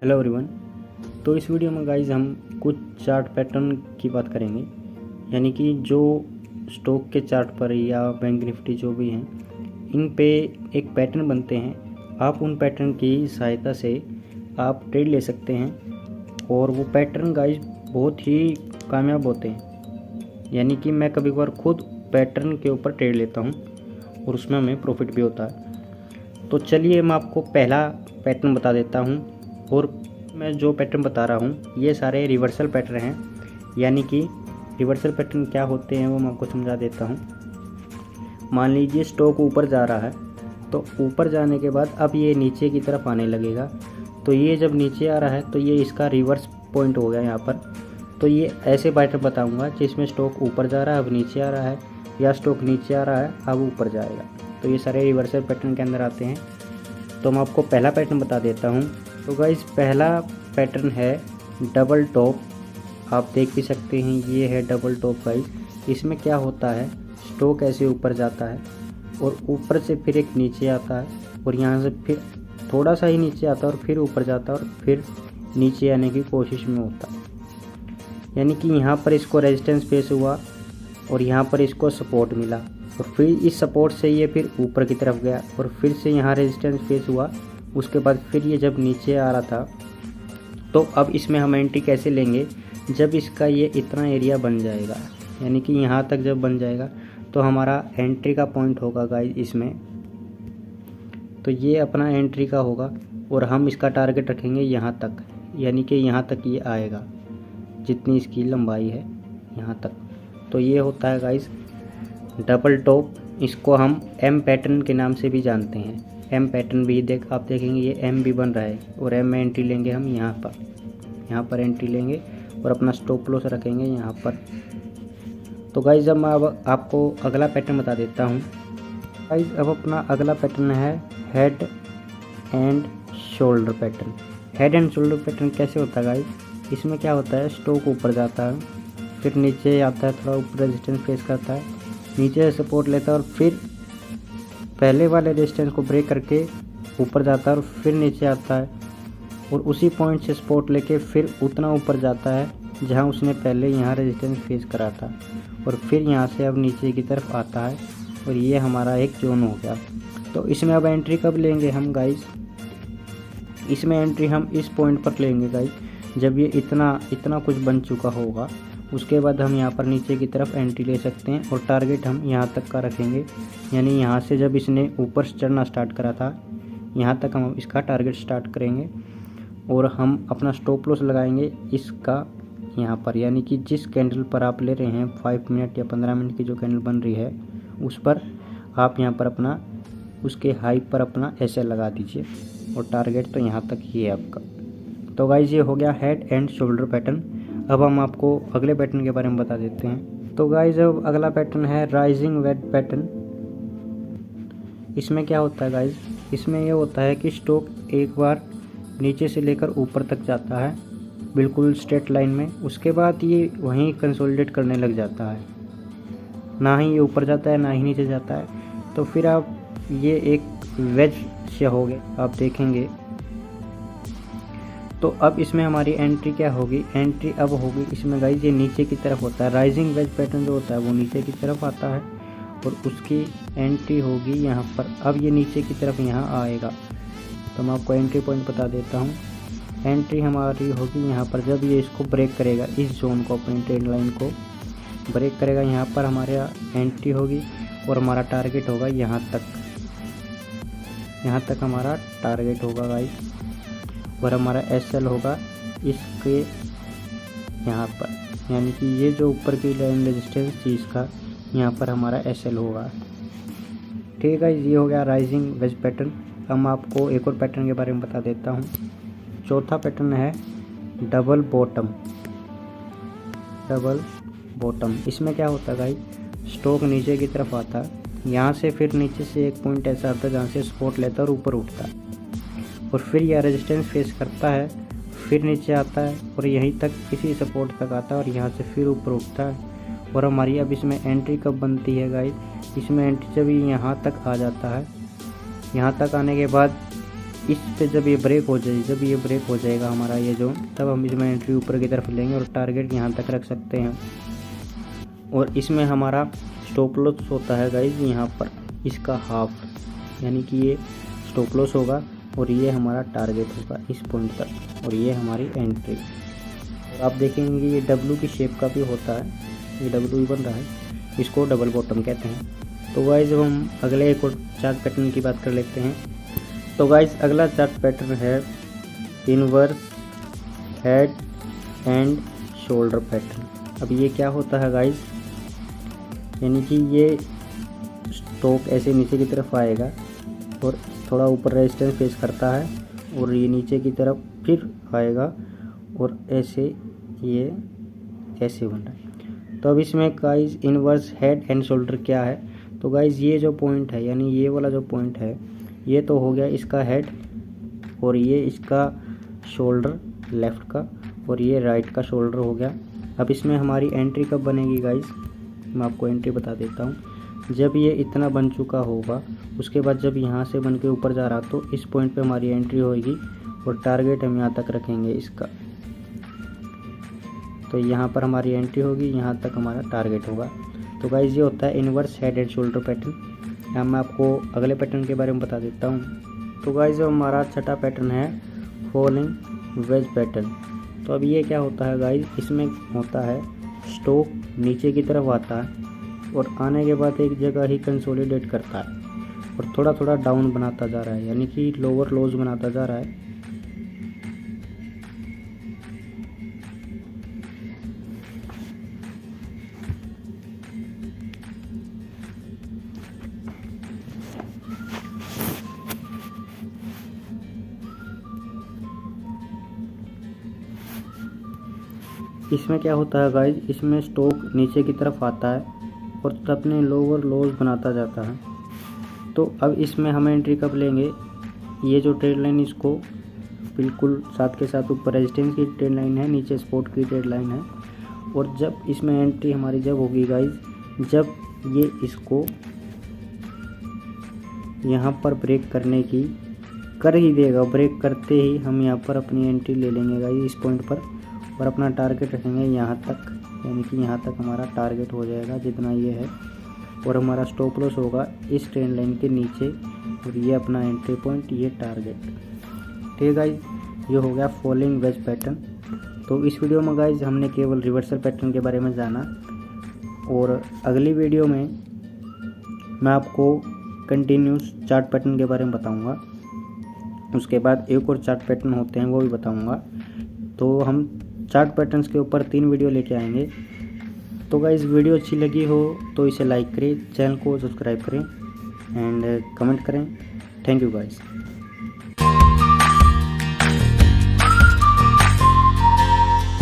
Hello everyone. तो इस video में गाइज हम कुछ चार्ट पैटर्न की बात करेंगे, यानी कि जो स्टॉक के चार्ट पर या बैंक निफ्टी जो भी हैं इन पे एक पैटर्न बनते हैं। आप उन पैटर्न की सहायता से आप ट्रेड ले सकते हैं और वो पैटर्न गाइज बहुत ही कामयाब होते हैं। यानी कि मैं कभी कभार खुद पैटर्न के ऊपर ट्रेड लेता हूँ और उसमें हमें प्रॉफिट भी होता है। तो चलिए मैं आपको पहला पैटर्न बता देता हूँ। और मैं जो पैटर्न बता रहा हूँ ये सारे रिवर्सल पैटर्न हैं। यानी कि रिवर्सल पैटर्न क्या होते हैं वो मैं आपको समझा देता हूँ। मान लीजिए स्टॉक ऊपर जा रहा है, तो ऊपर जाने के बाद अब ये नीचे की तरफ आने लगेगा। तो ये जब नीचे आ रहा है तो ये इसका रिवर्स पॉइंट हो गया यहाँ पर। तो ये ऐसे पैटर्न बताऊँगा जिसमें स्टॉक ऊपर जा रहा है अब नीचे आ रहा है, या स्टॉक नीचे आ रहा है अब ऊपर जाएगा। तो ये सारे रिवर्सल पैटर्न के अंदर आते हैं। तो मैं आपको पहला पैटर्न बता देता हूँ। तो गाइस पहला पैटर्न है डबल टॉप। आप देख भी सकते हैं ये है डबल टॉप गाइस। इसमें क्या होता है, स्टॉक ऐसे ऊपर जाता है और ऊपर से फिर एक नीचे आता है और यहाँ से फिर थोड़ा सा ही नीचे आता है और फिर ऊपर जाता है और फिर नीचे आने की कोशिश में होता है। यानी कि यहाँ पर इसको रेजिस्टेंस फेस हुआ और यहाँ पर इसको सपोर्ट मिला और फिर इस सपोर्ट से ये फिर ऊपर की तरफ गया और फिर से यहाँ रेजिस्टेंस फेस हुआ। उसके बाद फिर ये जब नीचे आ रहा था, तो अब इसमें हम एंट्री कैसे लेंगे, जब इसका ये इतना एरिया बन जाएगा, यानी कि यहाँ तक जब बन जाएगा तो हमारा एंट्री का पॉइंट होगा गाइस इसमें। तो ये अपना एंट्री का होगा और हम इसका टारगेट रखेंगे यहाँ तक, यानी कि यहाँ तक ये आएगा जितनी इसकी लंबाई है यहाँ तक। तो ये होता है गाइस डबल टॉप। इसको हम एम पैटर्न के नाम से भी जानते हैं। एम पैटर्न भी आप देखेंगे ये एम भी बन रहा है और एम में एंट्री लेंगे हम यहाँ पर एंट्री लेंगे और अपना स्टॉप लॉस रखेंगे यहाँ पर। तो गाइस जब मैं अब आपको अगला पैटर्न बता देता हूँ। गाइस अब अपना अगला पैटर्न है head and shoulder pattern. Head and shoulder pattern कैसे होता है गाइस, इसमें क्या होता है, स्टॉक ऊपर जाता है फिर नीचे आता है, थोड़ा ऊपर रेजिस्टेंस फेस करता है, नीचे से सपोर्ट लेता है और फिर पहले वाले रेजिस्टेंस को ब्रेक करके ऊपर जाता है और फिर नीचे आता है और उसी पॉइंट से सपोर्ट लेके फिर उतना ऊपर जाता है जहां उसने पहले यहाँ रेजिस्टेंस फेस करा था और फिर यहाँ से अब नीचे की तरफ आता है और ये हमारा एक जोन हो गया। तो इसमें अब एंट्री कब लेंगे हम गाइस, इसमें एंट्री हम इस पॉइंट पर लेंगे गाइस जब ये इतना कुछ बन चुका होगा। उसके बाद हम यहाँ पर नीचे की तरफ एंट्री ले सकते हैं और टारगेट हम यहाँ तक का रखेंगे। यानी यहाँ से जब इसने ऊपर चढ़ना स्टार्ट करा था यहाँ तक हम इसका टारगेट स्टार्ट करेंगे और हम अपना स्टॉप लॉस लगाएंगे इसका यहाँ पर। यानी कि जिस कैंडल पर आप ले रहे हैं 5 मिनट या 15 मिनट की जो कैंडल बन रही है उस पर आप यहाँ पर अपना उसके हाई पर अपना एसएल लगा दीजिए और टारगेट तो यहाँ तक ही है आपका। तो गाइस ये हो गया हेड एंड शोल्डर पैटर्न। अब हम आपको अगले पैटर्न के बारे में बता देते हैं। तो गाइस अब अगला पैटर्न है राइजिंग वेज पैटर्न। इसमें क्या होता है गाइस, इसमें ये होता है कि स्टॉक एक बार नीचे से लेकर ऊपर तक जाता है बिल्कुल स्ट्रेट लाइन में, उसके बाद ये वहीं कंसोलिडेट करने लग जाता है, ना ही ये ऊपर जाता है ना ही नीचे जाता है। तो फिर आप ये एक वेज से हो गए आप देखेंगे। तो अब इसमें हमारी एंट्री क्या होगी, एंट्री अब होगी इसमें गाइस ये नीचे की तरफ होता है। राइजिंग वेज पैटर्न जो होता है वो नीचे की तरफ आता है और उसकी एंट्री होगी यहाँ पर। अब ये नीचे की तरफ यहाँ आएगा। तो मैं आपको एंट्री पॉइंट बता देता हूँ। एंट्री हमारी होगी यहाँ पर जब ये इसको ब्रेक करेगा, इस जोन को अपनी ट्रेंड लाइन को ब्रेक करेगा, यहाँ पर हमारे एंट्री होगी और हमारा टारगेट होगा यहाँ तक हमारा टारगेट होगा गाइस और हमारा एसएल होगा इसके यहाँ पर। यानी कि ये जो ऊपर की लाइन रेजिस्टेंस चीज़ का यहाँ पर हमारा एसएल होगा। ठीक है, ये हो गया राइजिंग वेज पैटर्न। हम आपको एक और पैटर्न के बारे में बता देता हूँ। चौथा पैटर्न है डबल बॉटम। इसमें क्या होता है गाइस, स्टॉक नीचे की तरफ आता है, यहाँ से फिर नीचे से एक पॉइंट ऐसा आता है जहाँ से सपोर्ट लेता है और ऊपर उठता है और फिर यह रेजिस्टेंस फेस करता है, फिर नीचे आता है और यहीं तक इसी सपोर्ट तक आता है और यहाँ से फिर ऊपर उठता है। और हमारी अब इसमें एंट्री कब बनती है गाइस, इसमें एंट्री जब यहाँ तक आ जाता है, यहाँ तक आने के बाद इस पे जब ये ब्रेक हो जाएगा हमारा ये जोन, तब हम इसमें एंट्री ऊपर की तरफ लेंगे और टारगेट यहाँ तक रख सकते हैं। और इसमें हमारा स्टॉप लॉस होता है गाइज यहाँ पर इसका हाफ, यानी कि ये स्टॉप लॉस होगा और ये हमारा टारगेट होगा इस पॉइंट तक, और ये हमारी एंट्री। और आप देखेंगे ये डब्लू की शेप का भी होता है, ये डब्लू ही बन रहा है, इसको डबल बॉटम कहते हैं। तो गाइज अब हम अगले एक और चार्ट पैटर्न की बात कर लेते हैं। तो गाइज अगला चार्ट पैटर्न है inverse head and shoulder pattern. अब ये क्या होता है गाइज, यानी कि ये स्टॉक ऐसे नीचे की तरफ आएगा और थोड़ा ऊपर रेजिस्टेंस फेस करता है और ये नीचे की तरफ फिर आएगा और ऐसे ये ऐसे बन रहा है। तो अब इसमें guys inverse head and shoulder क्या है, तो गाइज ये जो पॉइंट है, यानी ये वाला जो पॉइंट है, ये तो हो गया इसका हेड और ये इसका शोल्डर लेफ़्ट का और ये राइट का शोल्डर हो गया। अब इसमें हमारी एंट्री कब बनेगी गाइज, मैं आपको एंट्री बता देता हूँ। जब ये इतना बन चुका होगा, उसके बाद जब यहाँ से बन के ऊपर जा रहा, तो इस पॉइंट पे हमारी एंट्री होगी और टारगेट हम यहाँ तक रखेंगे इसका। तो यहाँ पर हमारी एंट्री होगी, यहाँ तक हमारा टारगेट होगा। तो गाइज ये होता है inverse head and shoulder pattern. यहाँ मैं आपको अगले पैटर्न के बारे में बता देता हूँ। तो गाइज हमारा छठा पैटर्न है फॉलिंग वेज पैटर्न। तो अब ये क्या होता है गाइज, इसमें होता है स्टॉक नीचे की तरफ आता है और आने के बाद एक जगह ही कंसोलिडेट करता है और थोड़ा थोड़ा डाउन बनाता जा रहा है, यानी कि लोअर लोज बनाता जा रहा है। इसमें क्या होता है गाइज, इसमें स्टॉक नीचे की तरफ आता है और अपने लोअर लोज बनाता जाता है। तो अब इसमें हम एंट्री कब लेंगे, ये जो ट्रेड लाइन इसको बिल्कुल साथ के साथ ऊपर रेजिस्टेंस की ट्रेड लाइन है, नीचे सपोर्ट की ट्रेड लाइन है। और जब इसमें एंट्री हमारी जब होगी गाइज, जब ये इसको यहाँ पर ब्रेक करने की कर ही देगा, ब्रेक करते ही हम यहाँ पर अपनी एंट्री ले लेंगे गाइज इस पॉइंट पर और अपना टारगेट रखेंगे यहाँ तक, यानी कि यहाँ तक हमारा टारगेट हो जाएगा जितना ये है। और हमारा स्टॉप लॉस होगा इस ट्रेंड लाइन के नीचे और ये अपना एंट्री पॉइंट, ये टारगेट। ठीक है गाइज, ये हो गया फॉलिंग वेज पैटर्न। तो इस वीडियो में गाइज हमने केवल रिवर्सल पैटर्न के बारे में जाना और अगली वीडियो में मैं आपको कंटिन्यूस चार्ट पैटर्न के बारे में बताऊँगा। उसके बाद एक और चार्ट पैटर्न होते हैं वो भी बताऊँगा। तो हम चार्ट पैटर्न्स के ऊपर 3 वीडियो लेके आएंगे। तो गाइस वीडियो अच्छी लगी हो तो इसे लाइक करें, चैनल को सब्सक्राइब करें एंड कमेंट करें। Thank you guys.